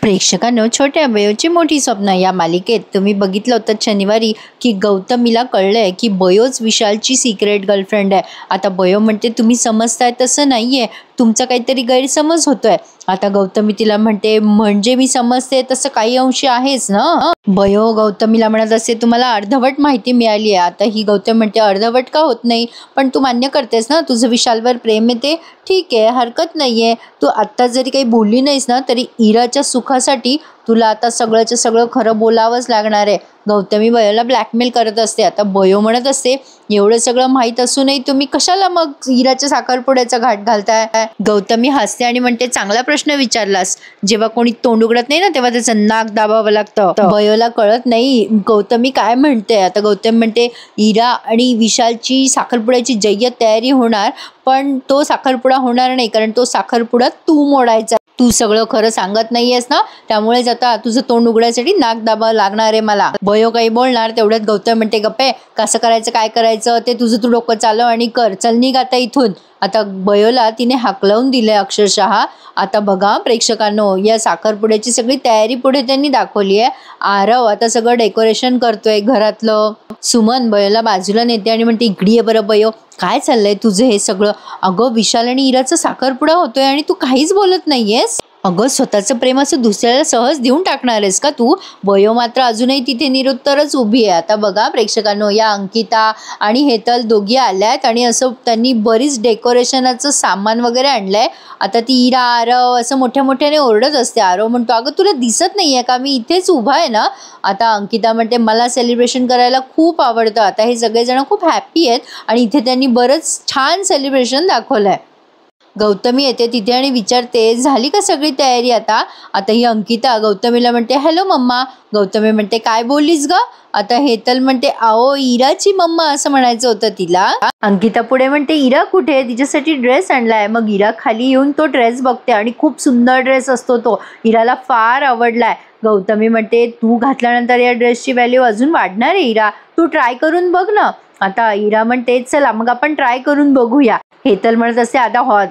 प्रेक्षकांनो, छोट्या बयोची मोठी स्वप्न या मालिकेत तुम्ही बघितलं होतं शनिवारी की गौतमीला कळलंय की बयोच विशालची सिक्रेट गर्लफ्रेंड आहे. आता बयो म्हणते तुम्ही समजताय तसं नाहीये, तुमचा काहीतरी गैरसमज होतोय. आता गौतमी तिला म्हणते म्हणजे मी समजते तसं काही अंशी आहेच ना. बयो गौतमीला म्हणत असते तुम्हाला अर्धवट माहिती मिळाली आहे. आता ही गौतमी म्हणते अर्धवट का होत नाही, पण तू मान्य करतेस ना तुझं विशालवर प्रेम येते, ठीक आहे हरकत नाहीये. तू आत्ता जरी काही बोलली नाहीस ना तरी इराच्या सुखासाठी तुला आता सगळंच्या सगळं खरं बोलावंच लागणार आहे. गौतमी बयोला ब्लॅकमेल करत असते. आता बयो म्हणत असते एवढं सगळं माहीत असूनही तुम्ही कशाला मग इराच्या साखरपुड्याचा घाट घालताय. गौतमी हसते आणि म्हणते चांगला प्रश्न विचारलास. जेव्हा कोणी तोंड उघडत नाही ना तेव्हा त्याचं नाक दाबावं लागतं. बयोला कळत नाही गौतमी काय म्हणते. आता गौतमी म्हणते इरा आणि विशालची साखरपुड्याची जय्यत तयारी होणार, पण तो साखरपुडा होणार नाही कारण तो साखरपुडा तू मोडायचा. तू सगळं खरं सांगत नाहीयेस ना, त्यामुळेच आता तुझं तोंड उघडायसाठी नाक दाबावं लागणार आहे मला. बयो काही बोलणार तेवढ्यात गौतम म्हणते गप्पे, कसं करायचं काय करायचं ते तुझं तू डोकं चालव आणि कर, चल निघ आता इथून. आता बयोला तिने हाकलवून दिलंय अक्षरशः. आता बघा प्रेक्षकांनो, या साखरपुड्याची सगळी तयारी पुढे त्यांनी दाखवली आहे. आरव आता सगळं डेकोरेशन करतोय घरातलं. सुमन बयोला बाजूला नेते आणि म्हणते इकडे ये बरं बयो, काय चाललंय तुझं हे सगळं. अगं विशाल आणि इराचा साखरपुडा होतोय आणि तू काहीच बोलत नाहीयेस. अगं स्वतःचं प्रेम असं दुसऱ्याला सहज देऊन टाकणार आहेस का तू. बयो मात्र अजूनही तिथे निरुत्तरच उभी आहे. आता बघा प्रेक्षकांनो, या अंकिता आणि हेतल दोघी आल्यात आणि असं त्यांनी बरीच डेकोरेशनाचं सामान वगैरे आणलंय. आता ती इरा आरव असं मोठ्या मोठ्याने ओरडत असते. आरव म्हणतो अगं तुला दिसत नाहीये का मी इथेच उभा आहे ना. आता अंकिता म्हणते मला सेलिब्रेशन करायला खूप आवडतं. आता हे सगळेजण खूप हॅप्पी आहेत आणि इथे त्यांनी बरंच छान सेलिब्रेशन दाखवलंय. गौतमी येते तिथे आणि विचारते झाली का सगळी तयारी. आता ही अंकिता गौतमीला म्हणते हॅलो मम्मा. गौतमी म्हणते काय बोललीस ग. आता हेतल म्हणते आओ इराची मम्मा असं म्हणायचं होतं तिला. अंकिता पुढे म्हणते इरा कुठे, तिच्यासाठी ड्रेस आणलाय. मग इरा खाली येऊन तो ड्रेस बघते आणि खूप सुंदर ड्रेस असतो तो, इराला फार आवडलाय. गौतमी म्हणते तू घातल्यानंतर या ड्रेसची व्हॅल्यू अजून वाढणार आहे इरा, तू ट्राय करून बघ ना. आता इरा म्हणते चला मग आपण ट्राय करून बघूया. हेतल म्हणत असते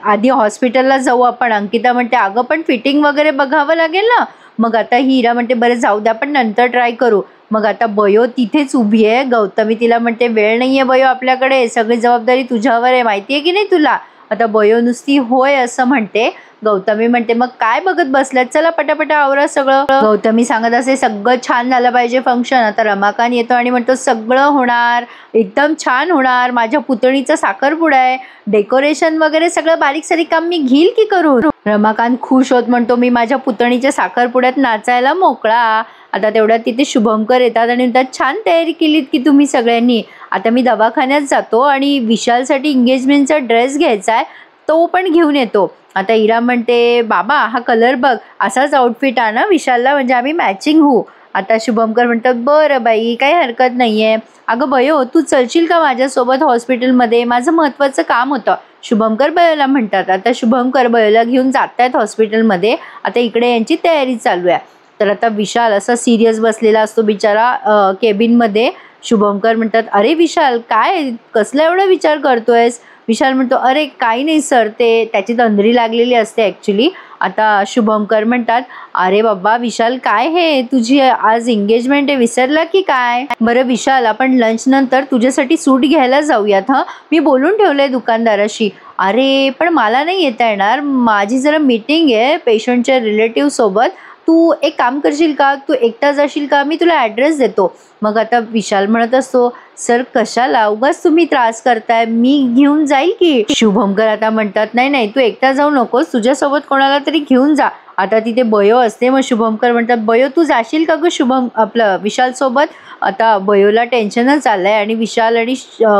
आधी हॉस्पिटलला जाऊ आपण. अंकिता म्हणते अगं पण फिटिंग वगैरे बघावं लागेल ना. मग आता ही इरा म्हणते बरं जाऊ द्या पण नंतर ट्राय करू. मग आता बयो तिथेच उभी आहे. गौतमी तिला म्हणते वेळ नाहीये बयो आपल्याकडे, सगळी जबाबदारी तुझ्यावर आहे माहितीये की नाही तुला. आता बयो नुसती होय असं म्हणते. गौतमी म्हणते मग काय बघत बसल्यात, चला पटापटा आवरा सगळं. गौतमी सांगत असे सगळं छान झालं पाहिजे फंक्शन. आता रमाकांत येतो आणि म्हणतो सगळं होणार, एकदम छान होणार, माझ्या पुतणीचा साखरपुडा आहे, डेकोरेशन वगैरे सगळं बारीक सारीक काम मी घेईल की करून. रमाकांत खुश होत म्हणतो मी माझ्या पुतणीच्या साखरपुड्यात नाचायला मोकळा. आता तेवढ्यात तिथे शुभंकर येतात आणि म्हणतात छान तयारी केलीत की तुम्ही सगळ्यांनी. आता मी दवाखान्यात जातो आणि विशालसाठी एंगेजमेंटचा ड्रेस घ्यायचा आहे, तो पण घेऊन येतो. आता इरा म्हणते बाबा हा कलर बघ, असाच आउटफिट आणा विशालला म्हणजे आम्ही मॅचिंग होऊ. आता शुभंकर म्हणतात बरं बाई काही हरकत नाहीये. अगं बयो तू चलशील का माझ्यासोबत हॉस्पिटलमध्ये, माझं महत्त्वाचं काम होतं, शुभंकर बयोला म्हणतात. आता शुभंकर बयोला घेऊन जात आहेत हॉस्पिटलमध्ये. आता इकडे यांची तयारी चालू आहे. तर आता विशाल असा सिरियस बसलेला असतो बिचारा केबिनमध्ये. शुभंकर म्हणतात अरे विशाल काय कसला एवढा विचार करतोयस. विशाल म्हणतो अरे काही नाही सर, ते त्याची तंद्री लागलेली असते ॲक्च्युली. आता शुभंकर म्हणतात अरे बाबा विशाल काय हे तुझी आज एंगेजमेंट आहे विसरला की काय. बरं विशाल आपण लंच नंतर तुझ्यासाठी सूट घ्यायला जाऊयात. मी बोलून ठेवलंय दुकानदाराशी. अरे पण मला नाही येता येणार, माझी जरा मीटिंग आहे पेशंटच्या रिलेटिव्ह सोबत. तू एक काम करशील का, तू एकटा जाशील का, मी तुला ॲड्रेस देतो. मग आता विशाल म्हणत असतो सर कशाला उगाच तुम्ही त्रास करताय, मी घेऊन जाईल की. शुभंकर आता म्हणतात नाही नाही तू एकटा जाऊ नकोस, तुझ्यासोबत कोणाला तरी घेऊन जा. आता तिथे बयो असते. मग शुभंकर म्हणतात बयो तू जाशील का ग आपलं विशाल सोबत. आता बयोला टेन्शनच आलंय आणि विशाल आणि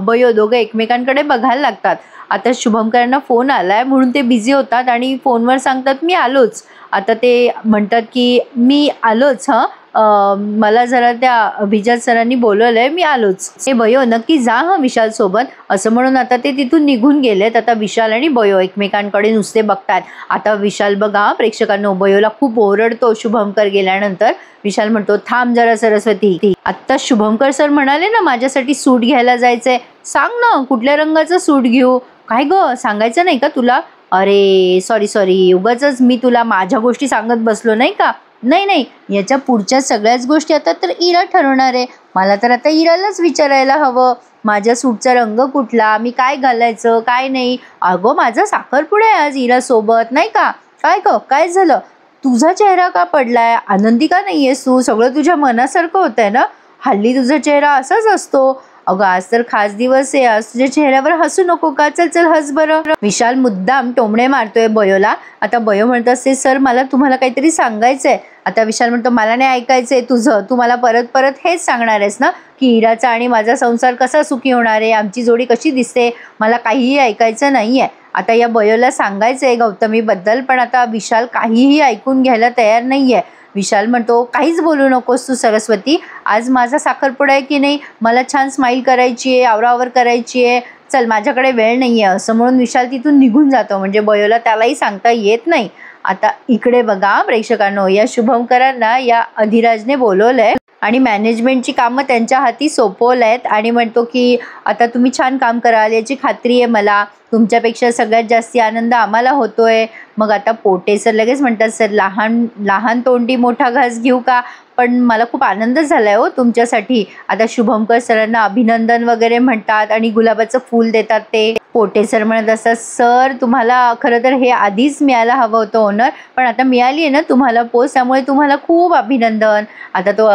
बयो दोघं एकमेकांकडे बघायला लागतात. आता शुभंकरांना फोन आलाय म्हणून ते बिझी होतात आणि फोनवर सांगतात मी आलोच. आता ते म्हणतात की मी आलोच मला जरा त्या अभिजात सरांनी बोलवलंय मी आलोच. हे बयो नक्की जा विशाल सोबत असं म्हणून आता ते तिथून निघून गेलेत. आता विशाल आणि बयो एकमेकांकडे नुसते बघतात. आता विशाल बघा प्रेक्षकांनो बयोला खूप ओरडतो शुभंकर गेल्यानंतर. विशाल म्हणतो थांब जरा सरस्वती, आता शुभंकर सर म्हणाले ना माझ्यासाठी सूट घ्यायला जायचंय, सांग ना कुठल्या रंगाचा सूट घेऊ. काय ग सांगायचं नाही का तुला. अरे सॉरी सॉरी, उगाचच मी तुला माझ्या गोष्टी सांगत बसलो नाही का. नाही नाही, याच्या पुढच्या सगळ्याच गोष्टी आता तर इरा ठरवणार आहे. मला तर आता इरालाच विचारायला हवं, माझ्या सूटचा रंग कुठला, मी काय घालायचं काय नाही. अगं माझा साखरपुडा आहे आज इरा सोबत नाही का. काय काय झालं, तुझा चेहरा का पडलाय, आनंदी का नाही आहेस तू, सगळं तुझ्या मनासारखं होतंय ना. हल्ली तुझा चेहरा असाच असतो. अगं आज तर खास दिवस आहे, आज तुझ्या चेहऱ्यावर हसू नको का, चल चल हस बरं. विशाल मुद्दाम टोमणे मारतोय बयोला. आता बयो म्हणत असते सर मला तुम्हाला काहीतरी सांगायचंय. आता विशाल म्हणतो मला नाही ऐकायचंय तुझं, तू मला परत परत हेच सांगणार आहेस ना की इराचा आणि माझा संसार कसा सुखी होणार आहे, आमची जोडी कशी दिसते, मला काहीही ऐकायचं नाहीये. आता या बयोला सांगायचंय गौतमीबद्दल, पण आता विशाल काहीही ऐकून घ्यायला तयार नाहीये. विशाल म्हणतो काहीच बोलू नकोस तू सरस्वती, आज माझा साखरपुडा आहे की नाही, मला छान स्माईल करायची आहे, आवरावर करायची आहे, चल माझ्याकडे वेळ नाही आहे, असं म्हणून विशाल तिथून निघून जातो. म्हणजे बयोला त्यालाही सांगता येत नाही. आता इकडे बघा प्रेक्षकांनो, या शुभंकरांना या अधिराजने बोलवलंय आणि मॅनेजमेंटची कामं त्यांच्या हाती सोपवलं आहेत आणि म्हणतो की आता तुम्ही छान काम कराल याची खात्री आहे मला, तुमच्यापेक्षा सगळ्यात जास्ती आनंद आम्हाला होतोय. मग आता पोटे सर लगेच म्हणतात सर लहान लहान तोंडी मोठा घास घेऊ का, पण मला खूप आनंद झालाय हो तुमच्यासाठी. आता शुभंकर सरांना अभिनंदन वगैरे म्हणतात आणि गुलाबाचं फूल देतात. ते पोटे सर म्हणत असतात सर तुम्हाला खरं तर हे आधीच मिळायला हवं होतं ऑनर, पण आता मिळाली आहे ना तुम्हाला पोस्ट, त्यामुळे तुम्हाला खूप अभिनंदन. आता तो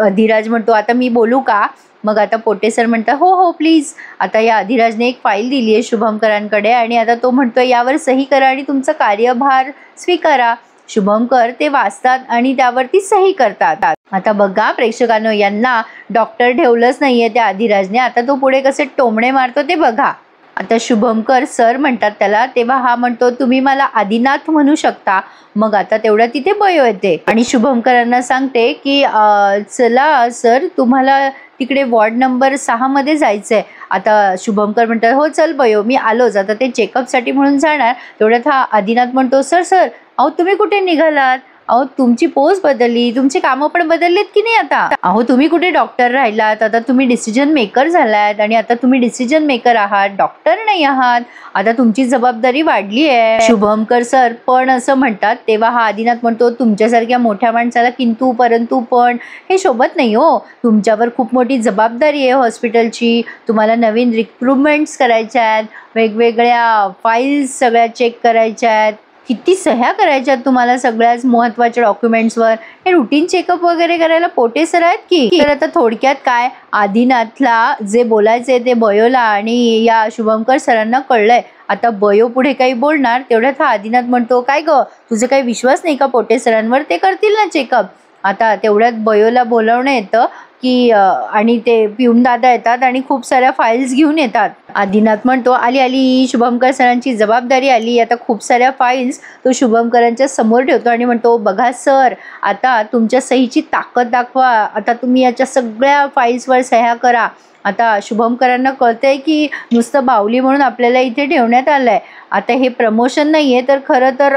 अधिराज म्हणतो आता मी बोलू का. मग आता पोटे सर म्हणतात हो हो प्लीज. आता या अधिराजने एक फाईल दिली आहे शुभंकरांकडे आणि आता तो म्हणतो यावर सही करा आणि तुमचा कार्यभार स्वीकारा. शुभंकर ते वाचतात आणि त्यावरती सही करतात. आता बघा प्रेक्षकांनो, यांना डॉक्टर ठेवलंच नाहीये त्या अधिराजने. आता तो पुढे कसे टोमणे मारतो ते बघा. आता शुभंकर सर म्हणतात त्याला, तेव्हा हा म्हणतो तुम्ही मला आदिनाथ म्हणू शकता. मग आता तेवढ्या तिथे बयो येते आणि शुभंकरांना सांगते की चला सर तुम्हाला तिकडे वॉर्ड नंबर 6 मध्ये जायचंय. आता शुभंकर म्हणतात हो चल बयो मी आलोच. आता ते चेकअपसाठी म्हणून जाणार, तेवढ्यात हा आदिनाथ म्हणतो सर सर अहो तुम्ही कुठे निघालात, अहो तुमची पोस्ट बदलली, तुमची कामं पण बदललीत की नाही. आता अहो तुम्ही कुठे डॉक्टर राहिलात, आता तुम्ही डिसिजन मेकर झालात आणि आता तुम्ही डिसिजन मेकर आहात, डॉक्टर नाही आहात. आता तुमची जबाबदारी वाढली आहे. शुभंकर सर पण असं म्हणतात, तेव्हा हा आदिनाथ म्हणतो तुमच्यासारख्या मोठ्या माणसाला किंतु परंतु पण हे शोभत नाही हो, तुमच्यावर खूप मोठी जबाबदारी आहे हॉस्पिटलची, तुम्हाला नवीन रिक्रुटमेंट्स करायच्या आहेत, वेगवेगळ्या फाईल्स सगळ्या चेक करायच्या आहेत, किती सह्या करायच्या तुम्हाला सगळ्याच महत्त्वाच्या डॉक्युमेंट्सवर, हे रुटीन चेकअप वगैरे करायला पोटे सर आहेत की. तर आता थोडक्यात काय, आदिनाथला जे बोलायचे ते बयोला आणि या शुभंकर सरांना कळलंय. आता बयो पुढे काही बोलणार, तेवढ्यात हा आदिनाथ म्हणतो काय ग तुझं काही विश्वास नाही का पोटे सरांवर, ते करतील ना चेकअप. आता तेवढ्यात बयोला बोलावणं येतं की आणि ते पिऊन दादा येतात आणि खूप साऱ्या फाईल्स घेऊन येतात. आदिनाथ म्हणतो आली आली, शुभंकर सरांची जबाबदारी आली. आता खूप साऱ्या फाईल्स तो शुभंकरांच्या समोर ठेवतो आणि म्हणतो बघा सर आता तुमच्या सहीची ताकद दाखवा, आता तुम्ही याच्या सगळ्या फाईल्सवर सह्या करा. आता शुभंकरांना कळतंय की नुसतं बावली म्हणून आपल्याला इथे ठेवण्यात आलंय. आता हे प्रमोशन नाही आहे, तर खरं तर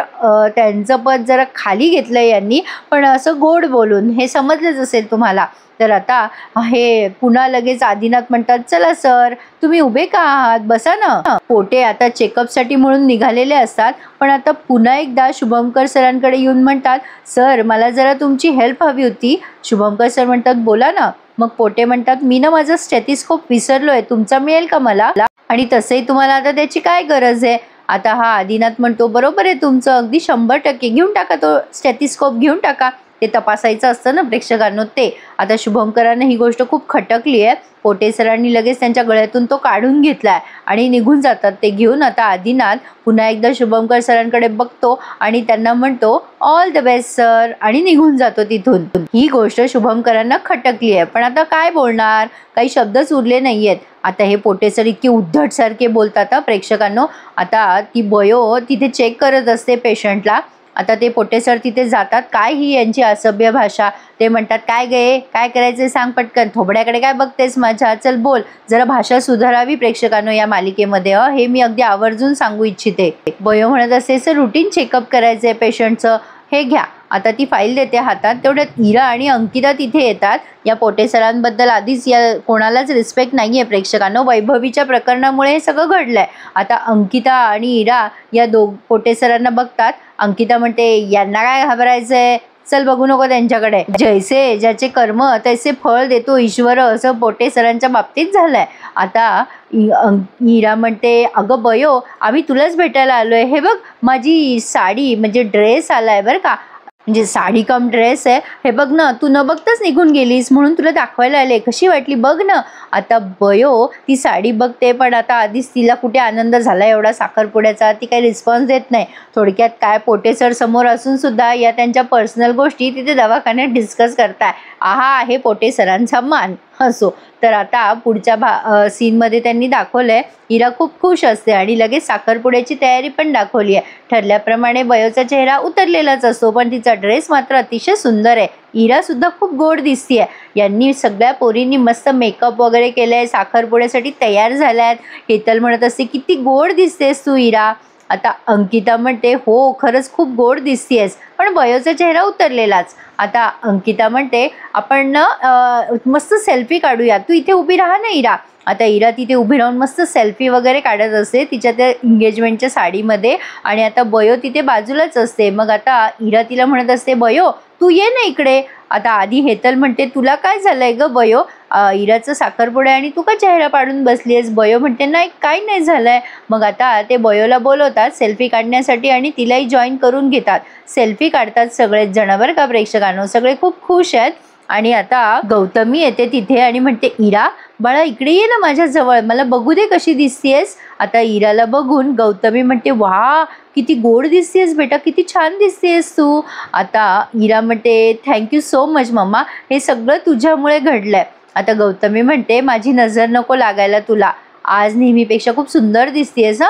त्यांचं पद जरा खाली घेतलं यांनी, पण असं गोड बोलून, हे समजलंच असेल तुम्हाला. तर आता हे पुन्हा लगेच आदिनाथ म्हणतात चला सर तुम्ही उभे का आहात, बसा ना. पोटे आता चेकअपसाठी म्हणून निघालेले असतात, पण आता पुन्हा एकदा शुभंकर सरांकडे येऊन म्हणतात सर मला जरा तुमची हेल्प हवी होती. शुभंकर सर म्हणतात बोला ना. मग पोटे म्हणतात मी ना माझा स्टेथिस्कोप विसरलोय, तुमचा मिळेल का मला, आणि तसंही तुम्हाला आता त्याची काय गरज आहे. आता हा आदिनाथ म्हणतो बरोबर आहे तुमचं, अगदी 100% घेऊन टाका, तो स्टेथिस्कोप घेऊन टाका, ते तपासायचं असतं ना प्रेक्षकांनो ते. आता शुभंकरांना ही गोष्ट खूप खटकली आहे. पोटे सरांनी लगेच त्यांच्या गळ्यातून तो काढून घेतलाय आणि निघून जातात ते घेऊन. आता आदिनाथ पुन्हा एकदा शुभंकर सरांकडे बघतो आणि त्यांना म्हणतो ऑल द बेस्ट सर आणि निघून जातो तिथून. ही गोष्ट शुभंकरांना खटकली आहे, पण आता काय बोलणार, काही शब्दच उरले नाहीयेत. आता हे पोटे सर इतके उद्धट सारखे बोलतात प्रेक्षकांनो. आता ती बयो तिथे चेक करत असते पेशंटला. आता ते पोटे सर तिथे जातात, काय ही यांची असभ्य भाषा. ते म्हणतात काय गे काय करायचं सांग पटकन, थोबड्याकडे काय बघतेस माझ्या, चल बोल. जरा भाषा सुधारावी प्रेक्षकांनो या मालिकेमध्ये, हे मी अगदी आवर्जून सांगू इच्छिते. बयो म्हणत असते सर रुटीन चेकअप करायचंय पेशंटचं, हे घ्या. आता ती फाईल देते हातात. तेवढ्यात इरा आणि अंकिता तिथे येतात. या पोटे सरांबद्दल आधीच या कोणालाच रिस्पेक्ट नाही आहे प्रेक्षकांना. वैभवीच्या प्रकरणामुळे हे सगळं घडलं आहे. आता अंकिता आणि इरा या पोटे सरांना बघतात. अंकिता म्हणते, यांना काय घाबरायचं आहे, चल बघू नको त्यांच्याकडे. जैसे ज्याचे कर्म तैसे फळ देतो ईश्वर, असं पोटे सरांच्या बाबतीत झालंय. आता इरा म्हणते, अगं बयो, आम्ही तुलाच भेटायला आलोय. हे बघ माझी साडी म्हणजे ड्रेस आलाय बरं का, म्हणजे साडी कम ड्रेस आहे. हे बघ ना, तू न बघताच निघून गेलीस म्हणून तुला दाखवायला आले. कशी वाटली बघ ना. आता बयो ती साडी बघते, पण आता आधीच तिला कुठे आनंद झाला एवढा साखरपुड्याचा, ती काही रिस्पॉन्स देत नाही. थोडक्यात काय, पोटे सर समोर असून सुद्धा या त्यांच्या पर्सनल गोष्टी तिथे दवाखान्यात डिस्कस करताय. आहे पोटे सरांचा मान. असो, तर आता पुढच्या सीनमध्ये त्यांनी दाखवलंय इरा खूप खुश असते आणि लगेच साखरपुड्याची तयारी पण दाखवली आहे. ठरल्याप्रमाणे बयोचा चेहरा उतरलेलाच असतो, पण तिचा ड्रेस मात्र अतिशय सुंदर आहे. इरा सुद्धा खूप गोड दिसतीये. यांनी सगळ्या पोरींनी मस्त मेकअप वगैरे केलंय, साखरपुड्यासाठी तयार झाल्यात. हेतल म्हणत असते, किती गोड दिसतेस तू इरा. आता अंकिता म्हणते, हो खरंच खूप गोड दिसतेस, पण बयोचा चेहरा उतरलेलाच. आता अंकिता म्हणते, आपण ना मस्त सेल्फी काढूया, तू इथे उभी राहा ना इरा. आता इरा तिथे उभी राहून मस्त सेल्फी वगैरे काढत असते तिच्या त्या एंगेजमेंटच्या साडीमध्ये, आणि आता बयो तिथे बाजूलाच असते. मग आता इरा तिला म्हणत असते, बयो तू ये ना इकडे. आता आधी हेतल म्हणते, तुला काय झालंय ग बयो, इराचं साखरपुडा आणि तू का चेहरा पाडून बसली आहेस. बयो म्हणते, नाही काही नाही झालंय. मग आता ते बयोला बोलवतात सेल्फी काढण्यासाठी आणि तिलाही जॉईन करून घेतात. सेल्फी काढतात सगळेच जण बरं का प्रेक्षकांनो, सगळे खूप खुश आहेत. आणि आता गौतमी येते तिथे आणि म्हणते, इरा बाळा इकडे ये ना माझ्या जवळ, मला बघू दे कशी दिसतेस. आता इराला बघून गौतमी म्हणते, वा किती गोड दिसतेस बेटा, किती छान दिसतेस तू. आता इरा म्हणते, थँक्यू सो मच मम्मा, हे सगळं तुझ्यामुळे घडलंय. आता गौतमी म्हणते, माझी नजर नको लागायला तुला, आज नेहमीपेक्षा खूप सुंदर दिसतेस.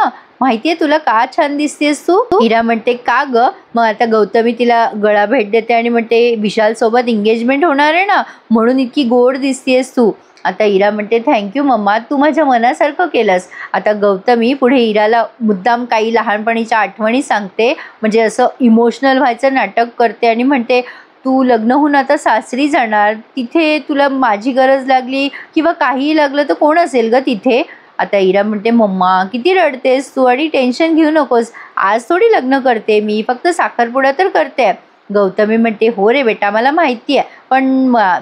माहितीये तुला का छान दिसतेस तू. इरा म्हणते, का ग. मग आता गौतमी तिला गळा भेट देते आणि म्हणते, विशाल सोबत एंगेजमेंट होणार आहे ना, म्हणून इतकी गोड दिसतेस तू. आता इरा म्हणते, थँक्यू मम्मा, तू माझ्या मनासारखं केलंस. आता गौतमी पुढे इराला मुद्दाम काही लहानपणीच्या आठवणी सांगते, म्हणजे असं इमोशनल व्हायचं नाटक करते आणि म्हणते, तू लग्न होऊन आता सासरी जाणार, तिथे तुला माझी गरज लागली किंवा काहीही लागलं तर कोण असेल ग तिथे. आता इरा म्हणते, मम्मा किती रडतेस तू, आणि टेन्शन घेऊ नकोस, आज थोडी लग्न करते मी, फक्त साखरपुडा तर करते. गौतमी म्हणते, हो रे बेटा मला माहिती आहे, पण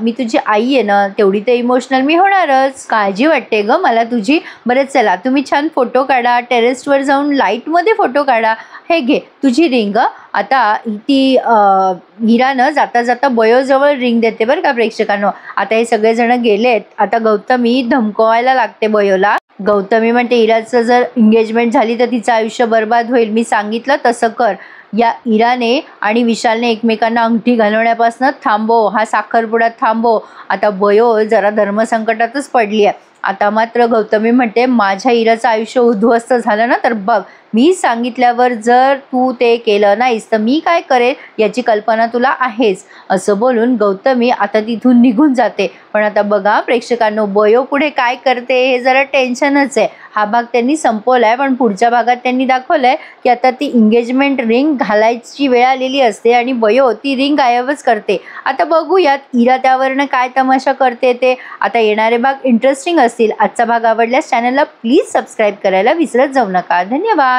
मी तुझी आई आहे ना, तेवढी तर इमोशनल मी होणारच, काळजी वाटते ग मला तुझी. बरं चला तुम्ही छान फोटो काढा, टेरेसवर जाऊन लाईटमध्ये फोटो काढा. हे घे तुझी रिंग. आता ती इरानं जाता जाता बयोजवळ रिंग देते बरं का प्रेक्षकांनो. आता हे सगळेजण गेलेत. आता गौतमी धमकवायला लागते बयोला. गौतमी म्हणते, इराचं जर एंगेजमेंट झाली तर तिचं आयुष्य बर्बाद होईल, मी सांगितलं तसं कर. या इराने आणि विशालने एकमेकांना अंगठी घालवण्यापासून थांबव, हा साखरपुडा थांबव. आता बयो जरा धर्मसंकटातच पडली आहे. आता मात्र गौतमी म्हणते, माझ्या इराचं आयुष्य उद्ध्वस्त झालं ना तर बघ, मी सांगितल्यावर जर तू ते केलं नाहीस तर मी काय करेल याची कल्पना तुला आहेच. असं बोलून गौतमी आता तिथून निघून जाते. पण आता बघा प्रेक्षकांनो, बयो पुढे काय करते हे जरा टेन्शनच आहे. हा भाग त्यांनी संपवलाय, पण पुढच्या भागात त्यांनी दाखवलंय की आता ती एंगेजमेंट रिंग घालायची वेळ आलेली असते आणि बयो ती रिंग गायबच करते. आता बघूयात इरा त्यावरनं काय तमाशा करते ते. आता येणारे भाग इंटरेस्टिंग असतील. आजचा भाग आवडल्यास चॅनलला प्लीज सबस्क्राईब करायला विसरत जाऊ नका. धन्यवाद.